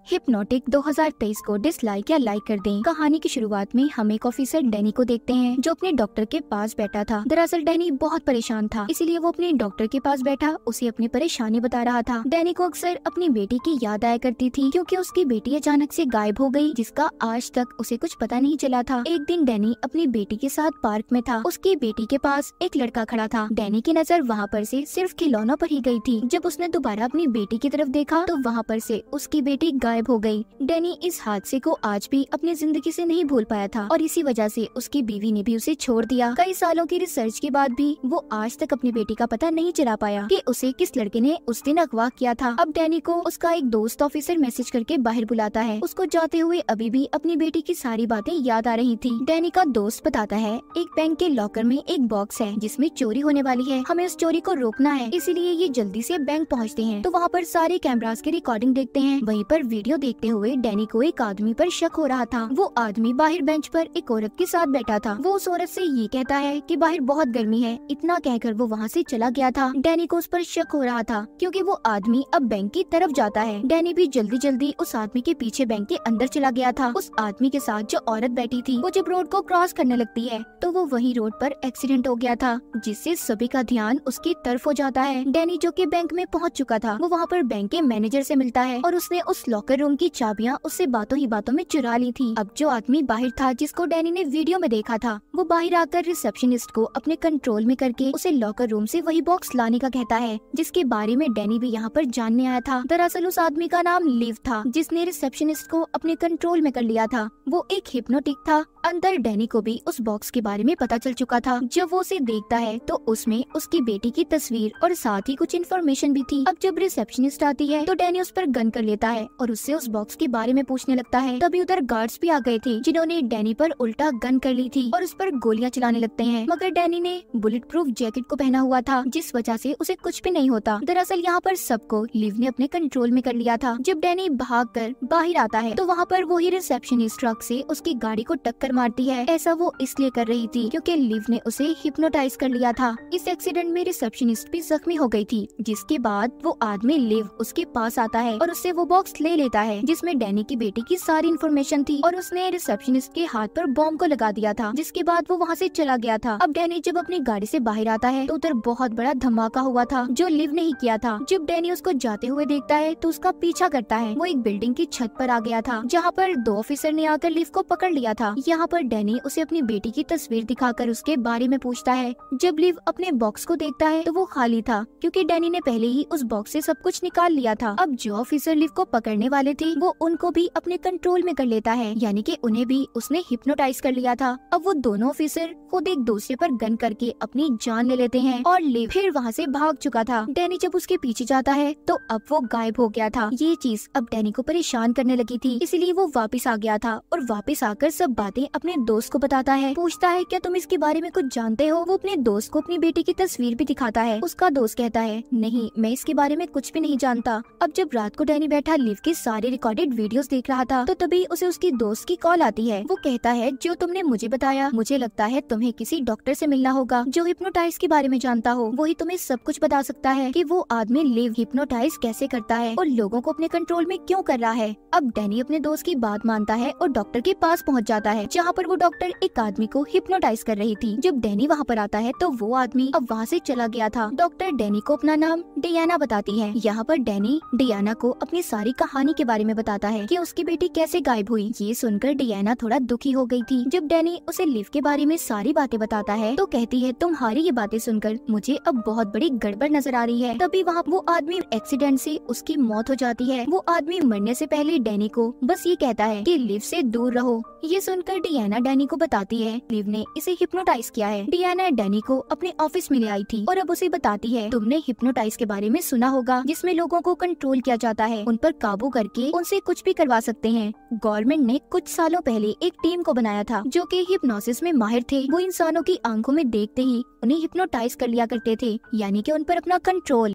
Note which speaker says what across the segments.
Speaker 1: Hypnotic 2023 को dislike या like कर दें। कहानी की शुरुआत में हम एक ऑफिसर डैनी को देखते हैं जो अपने डॉक्टर के पास बैठा था। दरअसल डैनी बहुत परेशान था, इसीलिए वो अपने डॉक्टर के पास बैठा उसे अपनी परेशानी बता रहा था। डैनी को अक्सर अपनी बेटी की याद आया करती थी क्योंकि उसकी बेटी अचानक से गायब हो गई, जिसका आज तक उसे कुछ पता नहीं चला था। एक दिन डैनी अपनी बेटी के साथ पार्क में था। उसकी बेटी के पास एक लड़का खड़ा था। डैनी की नजर वहाँ पर से सिर्फ खिलौनों पर ही गई थी। जब उसने दोबारा अपनी बेटी की तरफ देखा तो वहाँ पर से उसकी बेटी गायब हो गई। डैनी इस हादसे को आज भी अपनी जिंदगी से नहीं भूल पाया था और इसी वजह से उसकी बीवी ने भी उसे छोड़ दिया। कई सालों की रिसर्च के बाद भी वो आज तक अपनी बेटी का पता नहीं चला पाया कि उसे किस लड़के ने उस दिन अगवा किया था। अब डैनी को उसका एक दोस्त ऑफिसर मैसेज करके बाहर बुलाता है। उसको जाते हुए अभी भी अपनी बेटी की सारी बातें याद आ रही थी। डैनी का दोस्त बताता है एक बैंक के लॉकर में एक बॉक्स है जिसमें चोरी होने वाली है, हमें उस चोरी को रोकना है। इसीलिए ये जल्दी से बैंक पहुँचते हैं। तो वहाँ पर सारे कैमरास की रिकॉर्डिंग देखते हैं। वहीं पर वीडियो देखते हुए डैनी को एक आदमी पर शक हो रहा था। वो आदमी बाहर बेंच पर एक औरत के साथ बैठा था। वो उस औरत से ये कहता है कि बाहर बहुत गर्मी है। इतना कहकर वो वहाँ से चला गया था। डैनी को उस पर शक हो रहा था क्योंकि वो आदमी अब बैंक की तरफ जाता है। डैनी भी जल्दी जल्दी उस आदमी के पीछे बैंक के अंदर चला गया था। उस आदमी के साथ जो औरत बैठी थी वो जब रोड को क्रॉस करने लगती है तो वो वही रोड पर एक्सीडेंट हो गया था, जिससे सभी का ध्यान उसकी तरफ हो जाता है। डैनी जो कि बैंक में पहुंच चुका था वो वहाँ पर बैंक के मैनेजर से मिलता है और उसने उस लॉकर रूम की चाबियां उससे बातों ही बातों में चुरा ली थी। अब जो आदमी बाहर था जिसको डैनी ने वीडियो में देखा था वो बाहर आकर रिसेप्शनिस्ट को अपने कंट्रोल में करके उसे लॉकर रूम से वही बॉक्स लाने का कहता है, जिसके बारे में डैनी भी यहाँ पर जानने आया था। दरअसल उस आदमी का नाम लिव था जिसने रिसेप्शनिस्ट को अपने कंट्रोल में कर लिया था। वो एक हिप्नोटिक था। अंदर डैनी को भी उस बॉक्स के बारे में पता चल चुका था। जब वो उसे देखता है तो उसमें उसकी बेटी की तस्वीर और साथ ही कुछ इन्फॉर्मेशन भी थी। अब जब रिसेप्शनिस्ट आती है तो डैनी उस पर गन कर लेता है और उससे उस बॉक्स के बारे में पूछने लगता है। तभी उधर गार्ड्स भी आ गए थे जिन्होंने डैनी पर उल्टा गन कर ली थी और उस पर गोलियां चलाने लगते हैं, मगर डैनी ने बुलेट प्रूफ जैकेट को पहना हुआ था जिस वजह से उसे कुछ भी नहीं होता। दरअसल यहाँ पर सबको लिव ने अपने कंट्रोल में कर लिया था। जब डैनी भागकर बाहर आता है तो वहाँ पर वही रिसेप्शनिस्ट ट्रक से उसकी गाड़ी को टक्कर मारती है। ऐसा वो इसलिए कर रही थी क्योंकि लिव ने उसे हिप्नोटाइज कर लिया था। इस एक्सीडेंट में रिसेप्शनिस्ट भी जख्मी हो गई थी, जिसके बाद वो आदमी लिव उसके पास आता है और उससे वो बॉक्स ले लेता है जिसमें डैनी की बेटी की सारी इन्फॉर्मेशन थी और उसने रिसेप्शनिस्ट के हाथ पर बॉम्ब को लगा दिया था, जिसके बाद वो वहाँ से चला गया था। अब डैनी जब अपनी गाड़ी से बाहर आता है तो उधर बहुत बड़ा धमाका हुआ था जो लिव ने ही किया था। जब डैनी उसको जाते हुए देखता है तो उसका पीछा करता है। वो एक बिल्डिंग की छत पर आ गया था जहाँ पर 2 ऑफिसर ने आकर लिव को पकड़ लिया था। यहाँ पर डैनी उसे अपनी बेटी की तस्वीर दिखाकर उसके बारे में पूछता है। जब लिव अपने बॉक्स को देखता है तो वो खाली था क्योंकि डैनी ने पहले ही उस बॉक्स से सब कुछ निकाल लिया था। अब जो ऑफिसर लिव को पकड़ने वाले थे वो उनको भी अपने कंट्रोल में कर लेता है, यानी कि उन्हें भी उसने हिप्नोटाइज कर लिया था। अब वो दोनों ऑफिसर खुद एक दूसरे पर गन करके अपनी जान ले लेते हैं और लिव फिर वहाँ से भाग चुका था। डैनी जब उसके पीछे जाता है तो अब वो गायब हो गया था। ये चीज अब डैनी को परेशान करने लगी थी, इसीलिए वो वापस आ गया था और वापस आकर सब बातें अपने दोस्त को बताता है। पूछता है क्या तुम इसके बारे में कुछ जानते हो? वो अपने दोस्त को अपनी बेटी की तस्वीर भी दिखाता है। उसका दोस्त कहता है नहीं, मैं इसके बारे में कुछ भी नहीं जानता। अब जब रात को डैनी बैठा लिव के सारे रिकॉर्डेड वीडियोस देख रहा था तो तभी उसे उसकी दोस्त की कॉल आती है। वो कहता है जो तुमने मुझे बताया, मुझे लगता है तुम्हें किसी डॉक्टर से मिलना होगा जो हिप्नोटाइज के बारे में जानता हो। वही तुम्हें सब कुछ बता सकता है कि वो आदमी लिव हिप्नोटाइज कैसे करता है और लोगों को अपने कंट्रोल में क्यों कर रहा है। अब डैनी अपने दोस्त की बात मानता है और डॉक्टर के पास पहुँच जाता है जहाँ पर वो डॉक्टर एक आदमी को हिप्नोटाइज कर रही थी। जब डैनी वहाँ पर आता है तो वो आदमी अब वहाँ से चला गया था। डॉक्टर डैनी को अपना नाम डियाना बताती है। यहाँ पर डैनी डियाना को अपनी सारी कहानी के बारे में बताता है कि उसकी बेटी कैसे गायब हुई। ये सुनकर डियाना थोड़ा दुखी हो गई थी। जब डैनी उसे लिव के बारे में सारी बातें बताता है तो कहती है तुम्हारी ये बातें सुनकर मुझे अब बहुत बड़ी गड़बड़ नजर आ रही है। तभी वहाँ वो आदमी एक्सीडेंट से उसकी मौत हो जाती है। वो आदमी मरने से पहले डैनी को बस ये कहता है कि लिव से दूर रहो। ये सुनकर डियाना डैनी को बताती है लिव ने इसे हिप्नोटाइज किया है। डियाना डैनी को अपने ऑफिस में ले आई थी और अब उसे बताती है तुमने हिप्नोटाइज के बारे में सुना होगा, जिसमें लोगों को कंट्रोल किया जाता है, उन पर काबू करके उनसे कुछ भी करवा सकते हैं। गवर्नमेंट ने कुछ सालों पहले एक टीम को बनाया था जो कि हिप्नोसिस में माहिर थे। वो इंसानों की आंखों में देखते ही उन्हें हिप्नोटाइज कर लिया करते थे, यानी कि उन पर अपना कंट्रोल।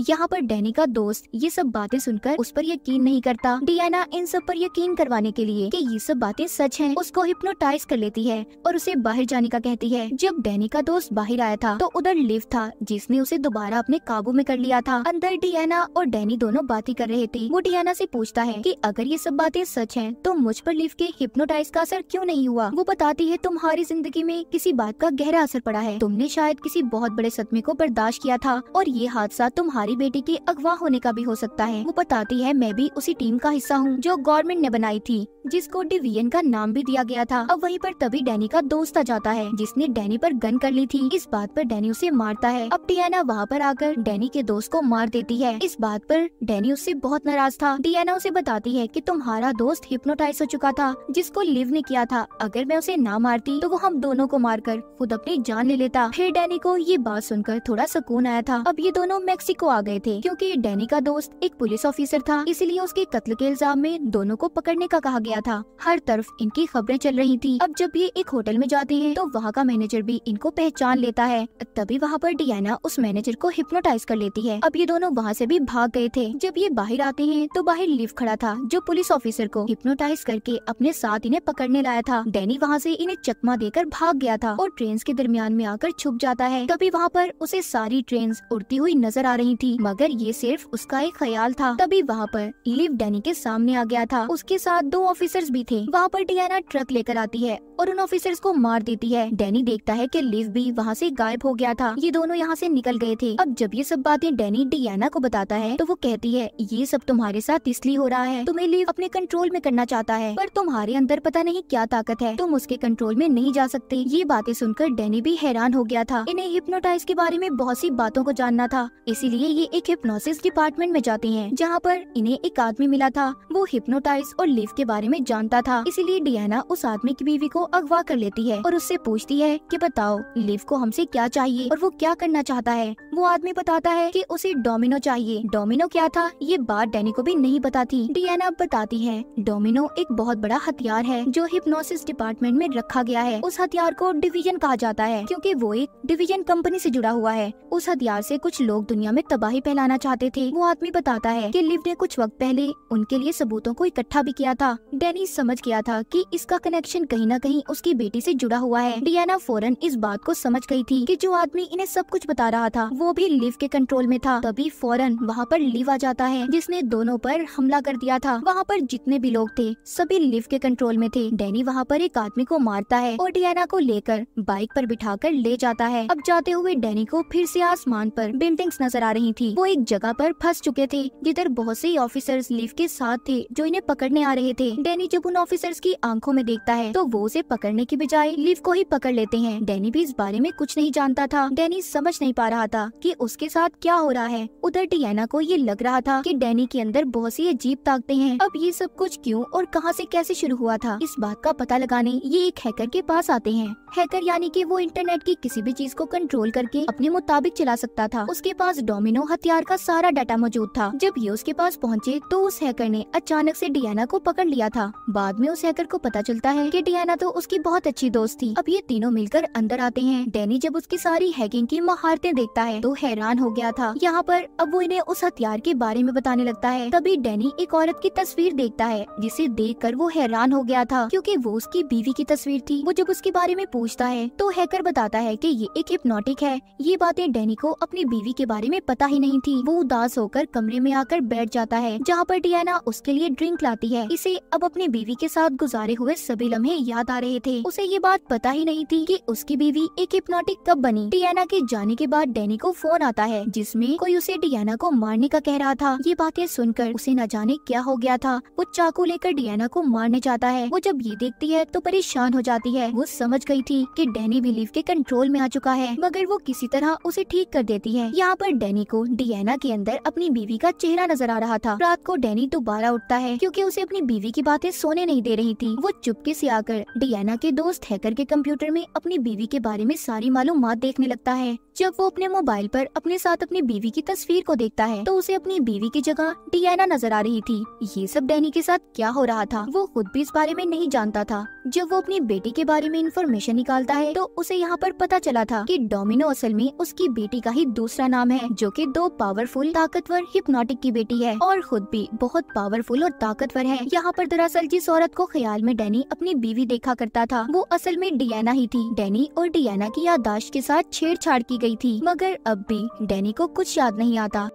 Speaker 1: यहाँ पर डैनी का दोस्त ये सब बातें सुनकर उस पर यकीन नहीं करता। डियाना इन सब पर यकीन करवाने के लिए कि ये सब बातें सच हैं, उसको हिप्नोटाइज कर लेती है और उसे बाहर जाने का कहती है। जब डैनी का दोस्त बाहर आया था तो उधर लिव था जिसने उसे दोबारा अपने काबू में कर लिया था। अंदर डियाना और डैनी दोनों बातें कर रहे थे। वो डियाना से पूछता है कि अगर ये सब बातें सच हैं तो मुझ पर लिव के हिप्नोटाइज का असर क्यों नहीं हुआ। वो बताती है तुम्हारी जिंदगी में किसी बात का गहरा असर पड़ा है, तुमने शायद किसी बहुत बड़े सदमे को बर्दाश्त किया था और ये हादसा तुम्हारी बेटी के अगवा होने का भी हो सकता है। वो बताती है मैं भी उसी टीम का हिस्सा हूँ जो गवर्नमेंट ने बनाई थी, जिसको डिवीजन का नाम भी दिया गया था। अब वहीं पर तभी डैनी का दोस्त आ जाता है जिसने डैनी पर गन कर ली थी। इस बात पर डैनी उसे मारता है। अब डियाना वहाँ पर आकर डैनी के दोस्त को मार देती है। इस बात पर डैनी उससे बहुत नाराज था। डियाना उसे बताती है कि तुम्हारा दोस्त हिप्नोटाइज हो चुका था जिसको लिव ने किया था, अगर मैं उसे ना मारती तो वो हम दोनों को मारकर खुद अपनी जान ले लेता। फिर डैनी को ये बात सुनकर थोड़ा सुकून आया था। अब ये दोनों मेक्सिको आ गए थे क्योंकि डैनी का दोस्त एक पुलिस ऑफिसर था, इसलिए उसके कत्ल के इल्जाम में दोनों को पकड़ने का कहा गया था। हर तरफ इनकी खबरें चल रही थी। अब जब ये एक होटल में जाते हैं तो वहाँ का मैनेजर भी इनको पहचान लेता है। तभी वहाँ पर डियाना उस मैनेजर को हिप्नोटाइज कर लेती है। अब ये दोनों वहाँ से भी भाग गए थे। जब ये बाहर आते हैं तो बाहर लिव खड़ा था जो पुलिस ऑफिसर को हिप्नोटाइज करके अपने साथ इन्हें पकड़ने लाया था। डैनी वहाँ से इन्हें चकमा देकर भाग गया था और ट्रेन के दरमियान में आकर छुप जाता है। तभी वहाँ पर उसे सारी ट्रेन उड़ती हुई नजर आ रही थी, मगर ये सिर्फ उसका एक ख्याल था। तभी वहाँ पर लिव डैनी के सामने आ गया था। उसके साथ 2 ऑफिसर्स भी थे। वहाँ पर डियाना ट्रक लेकर आती है और उन ऑफिसर्स को मार देती है। डैनी देखता है कि लिव भी वहाँ से गायब हो गया था। ये दोनों यहाँ से निकल गए थे। अब जब ये सब बातें डैनी डियाना को बताता है तो वो कहती है ये सब तुम्हारे साथ इसलिए हो रहा है, तुम्हें लिव अपने कंट्रोल में करना चाहता है, पर तुम्हारे अंदर पता नहीं क्या ताकत है, तुम उसके कंट्रोल में नहीं जा सकते। ये बातें सुनकर डैनी भी हैरान हो गया था। इन्हें हिप्नोटाइज के बारे में बहुत सी बातों को जानना था, इसीलिए ये एक हिप्नोसिस डिपार्टमेंट में जाते हैं जहाँ पर इन्हें एक आदमी मिला था। वो हिप्नोटाइज और लिव के बारे में जानता था, इसीलिए डियाना उस आदमी की बीवी को अगवा कर लेती है और उससे पूछती है कि बताओ लिव को हमसे क्या चाहिए और वो क्या करना चाहता है। वो आदमी बताता है कि उसे डोमिनो चाहिए। डोमिनो क्या था ये बात डैनी को भी नहीं पता थी। डियाना बताती है डोमिनो एक बहुत बड़ा हथियार है जो हिप्नोसिस डिपार्टमेंट में रखा गया है। उस हथियार को डिवीजन कहा जाता है क्योंकि वो एक डिवीजन कंपनी से जुड़ा हुआ है। उस हथियार से कुछ लोग दुनिया में तबाही फैलाना चाहते थे। वो आदमी बताता है कि लिव ने कुछ वक्त पहले उनके लिए सबूतों को इकट्ठा भी किया था। डैनी समझ गया था कि इसका कनेक्शन कहीं न कहीं उसकी बेटी से जुड़ा हुआ है। डियाना फौरन इस बात को समझ गई थी कि जो आदमी इन्हें सब कुछ बता रहा था वो भी लिव के कंट्रोल में था। तभी फौरन वहाँ पर लिव आ जाता है जिसने दोनों पर हमला कर दिया था। वहाँ पर जितने भी लोग थे सभी लिव के कंट्रोल में थे। डैनी वहाँ पर एक आदमी को मारता है और डियाना को लेकर बाइक पर बिठाकर ले जाता है। अब जाते हुए डैनी को फिर से आसमान पर बिल्डिंग्स नजर आ रही थी। वो एक जगह पर फंस चुके थे जिधर बहुत से ऑफिसर्स लिव के साथ थे जो इन्हें पकड़ने आ रहे थे। डैनी जब उन ऑफिसर्स की आंखों में देखता है तो वो उसे पकड़ने की बजाय लिव को ही पकड़ लेते हैं। डैनी भी इस बारे में कुछ नहीं जानता था। डैनी समझ नहीं पा रहा था कि उसके साथ क्या हो रहा है। उधर डियाना को ये लग रहा था कि डैनी के अंदर बहुत सी अजीब ताकतें हैं। अब ये सब कुछ क्यों और कहां से कैसे शुरू हुआ था, इस बात का पता लगाने ये एक हैकर के पास आते हैं। हैकर यानी कि वो इंटरनेट की किसी भी चीज को कंट्रोल करके अपने मुताबिक चला सकता था। उसके पास डोमिनो हथियार का सारा डाटा मौजूद था। जब ये उसके पास पहुँचे तो उस हैकर ने अचानक से डियाना को पकड़ लिया था। बाद में उस हैकर को पता चलता है कि डियाना तो उसकी बहुत अच्छी दोस्त थी। अब ये तीनों मिलकर अंदर आते हैं। डैनी जब उसकी सारी हैकिंग की महारतें देखता है तो हैरान हो गया था। यहाँ पर अब वो इन्हें उस हथियार के बारे में बताने लगता है। तभी डैनी एक औरत की तस्वीर देखता है जिसे देखकर वो हैरान हो गया था क्योंकि वो उसकी बीवी की तस्वीर थी। वो जब उसके बारे में पूछता है तो हैकर बताता है कि ये एक हिप्नोटिक है। ये बातें डैनी को अपनी बीवी के बारे में पता ही नहीं थी। वो उदास होकर कमरे में आकर बैठ जाता है जहाँ पर डियाना उसके लिए ड्रिंक लाती है। इसे अब अपनी बीवी के साथ गुजारे हुए सभी लम्हे याद आ रहे थे। उसे ये बात पता ही नहीं थी कि उसकी बीवी एक हिप्नोटिक कब बनी। डियाना के जाने के बाद डैनी को फोन आता है जिसमें कोई उसे डियाना को मारने का कह रहा था। ये बातें सुनकर उसे न जाने क्या हो गया था। वो चाकू लेकर डियाना को मारने चाहता है। वो जब ये देखती है तो परेशान हो जाती है। वो समझ गई थी कि डैनी भी लिव के कंट्रोल में आ चुका है, मगर वो किसी तरह उसे ठीक कर देती है। यहाँ पर डैनी को डियाना के अंदर अपनी बीवी का चेहरा नजर आ रहा था। रात को डैनी दोबारा उठता है क्योंकि उसे अपनी बीवी की बातें सोने नहीं दे रही थी। वो चुपके से आकर डियाना के दोस्त हैकर के कंप्यूटर में अपनी बीवी के बारे में सारी मालूमात देखने लगता है। जब वो अपने मोबाइल पर अपने साथ अपनी बीवी की तस्वीर को देखता है तो उसे अपनी बीवी की जगह डियाना नजर आ रही थी। ये सब डैनी के साथ क्या हो रहा था वो खुद भी इस बारे में नहीं जानता था। जब वो अपनी बेटी के बारे में इंफॉर्मेशन निकालता है तो उसे यहाँ पर पता चला था कि डोमिनो असल में उसकी बेटी का ही दूसरा नाम है जो उसके 2 पावरफुल ताकतवर हिप्नोटिक की बेटी है और खुद भी बहुत पावरफुल और ताकतवर है। यहाँ पर दरअसल जिस औरत को ख्याल में डैनी अपनी बीवी देखा करता था वो असल में डियाना ही थी। डैनी और डियाना की याददाश्त के साथ छेड़छाड़ की गई थी, मगर अब भी डैनी को कुछ याद नहीं आता।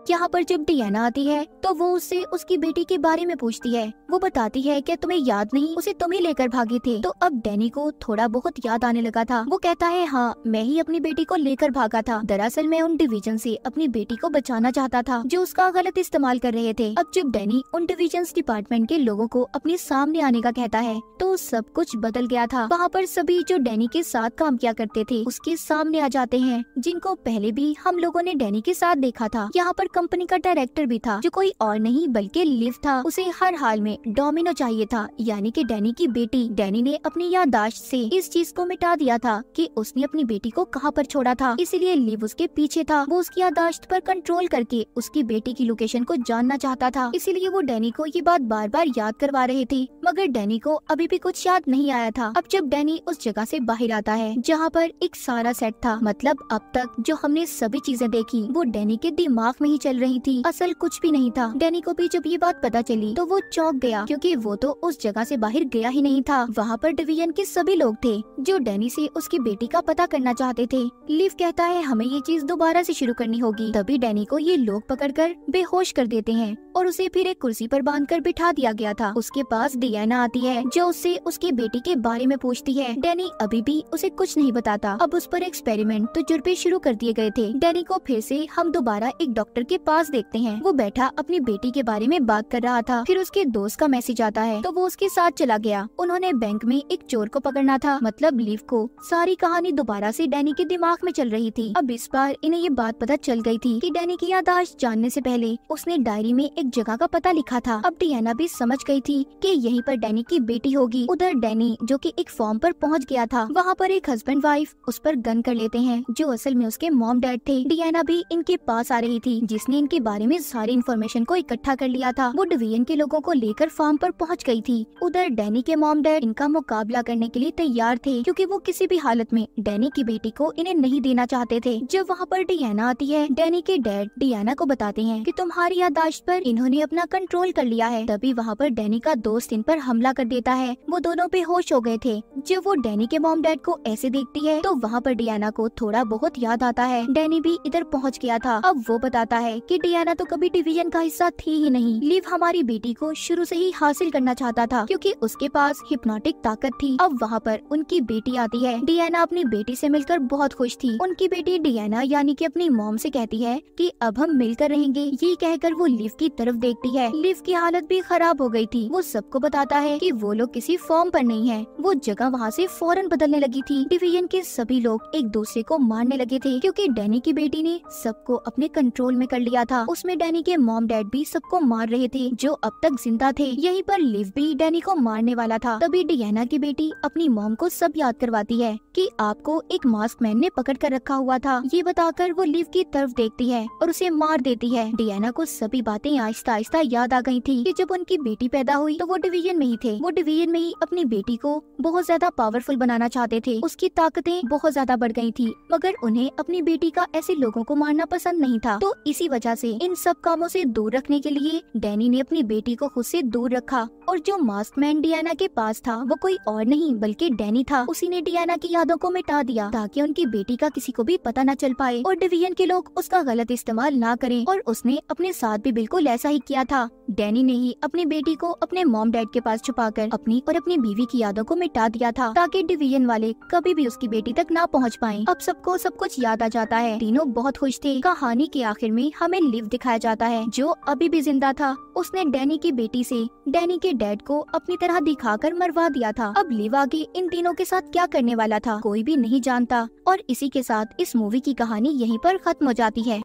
Speaker 1: यहाँ पर जब डियाना आती है तो वो उससे उसकी बेटी के बारे में पूछती है। वो बताती है कि तुम्हें याद नहीं, उसे तुम ही लेकर भागे थे। तो अब डैनी को थोड़ा बहुत याद आने लगा था। वो कहता है हाँ, मैं ही अपनी बेटी को लेकर भागा था। दरअसल मैं उन डिवीजन से अपनी बेटी को बचाना चाहता था जो उसका गलत इस्तेमाल कर रहे थे। अब जब डैनी उन डिवीजन डिपार्टमेंट के लोगों को अपने सामने आने का कहता है तो सब कुछ बदल गया था। वहाँ पर सभी जो डैनी के साथ काम किया करते थे उसके सामने आ जाते हैं, जिनको पहले भी हम लोगों ने डैनी के साथ देखा था। यहाँ पर कंपनी का डायरेक्टर भी था जो कोई और नहीं बल्कि लिव था। उसे हर हाल में डोमिनो चाहिए था, यानी कि डैनी की बेटी। डैनी ने अपनी याददाश्त से इस चीज को मिटा दिया था कि उसने अपनी बेटी को कहाँ पर छोड़ा था, इसीलिए लिव उसके पीछे था। वो उसकी याददाश्त पर कंट्रोल करके उसकी बेटी की लोकेशन को जानना चाहता था, इसीलिए वो डैनी को ये बात बार बार याद करवा रहे थे, मगर डैनी को अभी भी कुछ याद नहीं आया था। अब जब डैनी उस जगह से बाहर आता है जहाँ पर एक सारा सेट था, मतलब अब तक जो हमने सभी चीजें देखी वो डैनी के दिमाग में ही चल रही थी, असल कुछ भी नहीं था। डैनी को भी जब ये बात पता चली तो वो चौंक गया, क्योंकि वो तो उस जगह से बाहर गया ही नहीं था। वहाँ पर डिवीजन के सभी लोग थे जो डैनी से उसकी बेटी का पता करना चाहते थे। लिव कहता है हमें ये चीज दोबारा से शुरू करनी होगी। तभी डैनी को ये लोग पकड़कर बेहोश कर देते हैं और उसे फिर एक कुर्सी पर बांधकर बिठा दिया गया था। उसके पास डियाना आती है जो उससे उसकी बेटी के बारे में पूछती है। डैनी अभी भी उसे कुछ नहीं बताता। अब उस पर एक्सपेरिमेंट तजुर्बे शुरू कर दिए गए थे। डैनी को फिर से हम दोबारा एक डॉक्टर के पास देखते हैं। वो बैठा अपनी बेटी के बारे में बात कर रहा था। फिर उसके दोस्त का मैसेज आता है तो वो उसके साथ चला गया। उन्होंने बैंक में एक चोर को पकड़ना था, मतलब लिव को। सारी कहानी दोबारा से डैनी के दिमाग में चल रही थी। अब इस बार इन्हें ये बात पता चल गई थी कि डैनी की याददाश्त जानने से पहले उसने डायरी में एक जगह का पता लिखा था। अब डियाना भी समझ गई थी कि यहीं पर डैनी की बेटी होगी। उधर डैनी जो कि एक फॉर्म पर पहुंच गया था, वहाँ पर एक हस्बैंड वाइफ उस पर गन कर लेते हैं जो असल में उसके मॉम डैड थे। डियाना भी इनके पास आ रही थी जिसने इनके बारे में सारी इन्फॉर्मेशन को इकट्ठा कर लिया था। वो डिवीजन के लोगों को लेकर फार्म पर पहुंच गई थी। उधर डैनी के मॉम डैड इनका मुकाबला करने के लिए तैयार थे, क्योंकि वो किसी भी हालत में डैनी की बेटी को इन्हें नहीं देना चाहते थे। जब वहाँ पर डियाना आती है, डैनी के डैड डियाना को बताते हैं कि तुम्हारी याददाश्त पर इन्होंने अपना कंट्रोल कर लिया है। तभी वहाँ पर डैनी का दोस्त इन पर हमला कर देता है। वो दोनों बेहोश हो गए थे। जब वो डैनी के मॉम डैड को ऐसे देखती है तो वहाँ पर डियाना को थोड़ा बहुत याद आता है। डैनी भी इधर पहुँच गया था। अब वो बताता है कि डियाना तो कभी डिवीजन का हिस्सा थी ही नहीं। लिव हमारी बेटी को शुरू से ही हासिल करना चाहता था, क्योंकि उसके पास हिप्नोटिक ताकत थी। अब वहाँ पर उनकी बेटी आती है। डियाना अपनी बेटी से मिलकर बहुत खुश थी। उनकी बेटी डियाना यानी कि अपनी मॉम से कहती है कि अब हम मिलकर रहेंगे। ये कहकर वो लिव की तरफ देखती है। लिव की हालत भी खराब हो गई थी। वो सबको बताता है कि वो लोग किसी फॉर्म पर नहीं है। वो जगह वहाँ से फौरन बदलने लगी थी। डिवीजन के सभी लोग एक दूसरे को मारने लगे थे, क्योंकि डैनी की बेटी ने सबको अपने कंट्रोल में कर लिया था। उसमें डैनी के मॉम डैड भी सबको मार रहे थे जो अब तक जिंदा थे। यहीं पर लिव भी डैनी को मारने वाला था। तभी डियाना की बेटी अपनी मॉम को सब याद करवाती है कि आपको एक मास्क मैन ने पकड़ कर रखा हुआ था। ये बताकर वो लिव की तरफ देखती है और उसे मार देती है। डियाना को सभी बातें आहिस्ता आहिस्ता याद आ गई थी कि जब उनकी बेटी पैदा हुई तो वो डिवीजन में ही थे। वो डिवीजन में ही अपनी बेटी को बहुत ज्यादा पावरफुल बनाना चाहते थे। उसकी ताकतें बहुत ज्यादा बढ़ गई थी, मगर उन्हें अपनी बेटी का ऐसे लोगों को मारना पसंद नहीं था। तो इसी वजह से इन सब कामों से दूर रखने के लिए डैनी ने अपनी बेटी को खुद से दूर रखा। और जो मास्क मैन डियाना के पास था वो कोई और नहीं बल्कि डैनी था। उसी ने डियाना की यादों को मिटा दिया ताकि उनकी बेटी का किसी को भी पता न चल पाए और डिवीजन के लोग उसका गलत इस्तेमाल ना करें। और उसने अपने साथ भी बिल्कुल ऐसा ही किया था। डैनी ने ही अपनी बेटी को अपने मॉम डैड के पास छुपाकर अपनी और अपनी बीवी की यादों को मिटा दिया था, ताकि डिवीजन वाले कभी भी उसकी बेटी तक ना पहुंच पाएं। अब सबको सब कुछ याद आ जाता है। तीनों बहुत खुश थे। कहानी के आखिर में हमें लिव दिखाया जाता है जो अभी भी जिंदा था। उसने डैनी की बेटी से डैनी के डैड को अपनी तरह दिखाकर मरवा दिया था। अब लिव आगे इन तीनों के साथ क्या करने वाला था कोई भी नहीं जानता। और इसी के साथ इस मूवी की कहानी यहीं पर खत्म हो जाती है।